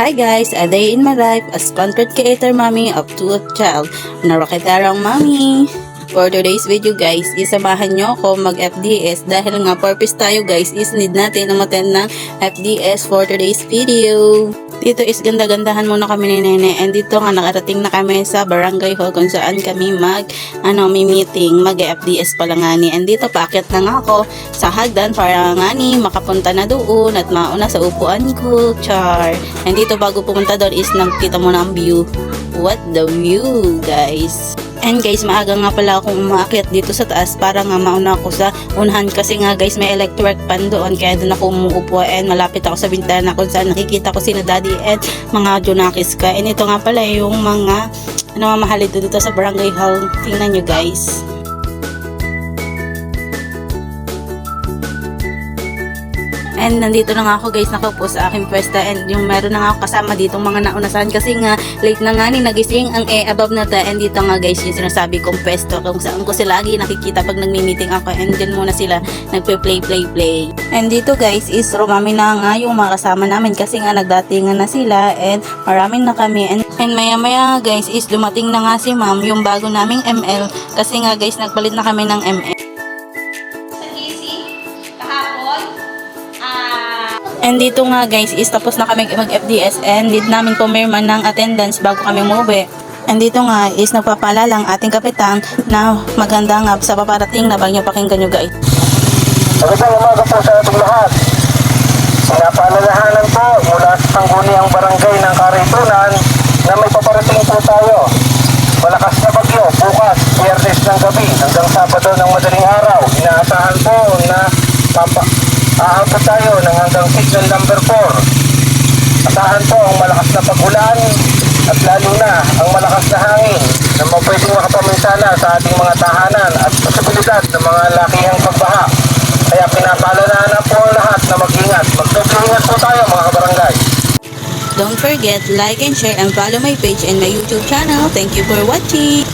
Hi guys, a day in my life as content creator mommy of two child. Narakitarang mommy. For today's video guys, isamahan nyo ako mag-FDS dahil nga purpose tayo guys is need natin umattend ng FDS for today's video. Dito is ganda-gandahan muna kami ni Nene and dito nga nakarating na kami sa barangay hall kung saan kami may meeting, mag-FDS pala nga ni. And dito paakyat na nga ako sa hagdan para nga ni makapunta na doon at mauna sa upuan ko, char. And dito bago pumunta doon is nakita mo na ang view. What the view guys. And guys, maaga nga pala akong umaakyat dito sa taas para nga mauna ako sa unahan kasi nga guys may electric pan doon kaya doon ako umuupo and malapit ako sa bintana kung saan nakikita ko sina daddy and mga junakis ka. And ito nga pala yung mga namamahalid dito sa barangay hall. Tingnan nyo guys. And nandito na nga ako guys, nakaupo sa aking pwesta and yung meron na nga ako kasama dito mga naunasan kasi nga late na nga ni nagising ang above na ta. And dito nga guys yung sinasabi kong pwesto kung saan ko sila lagi nakikita pag nagmi-meeting ako and dyan muna sila nagpe-play. And dito guys is rumami na nga yung mga kasama namin kasi nga nagdatingan na sila and maraming na kami. And maya guys is dumating na nga si ma'am yung bago naming ML kasi nga guys nagpalit na kami ng ML. And dito nga guys is tapos na kami mag-FDS and did namin pumirma ng attendance bago kami umuwi. And dito nga is nagpapala lang ating kapitan na maganda nga sa paparating na bagyo. Pakinggan nyo guys. Magandang umaga po sa ating lahat. Pinapaalalahanan po mula sa sangguniang barangay ng Karitunan na may paparating po tayo. Malakas na bagyo bukas, Biyernes ng gabi hanggang Sabado ng madaling araw. Inaasahan po na aabot tayo ng hanggang season number 4. Asahan po ang malakas na pag-ulan at lalo na ang malakas na hangin na pwedeng makapaminsala sa ating mga tahanan at posibilidad ng mga lakihang pagbaha. Kaya pinapaalalahanan na po ang lahat na mag-ingat. Mag-ingat po tayo mga kabarangay. Don't forget, like and share and follow my page and my YouTube channel. Thank you for watching.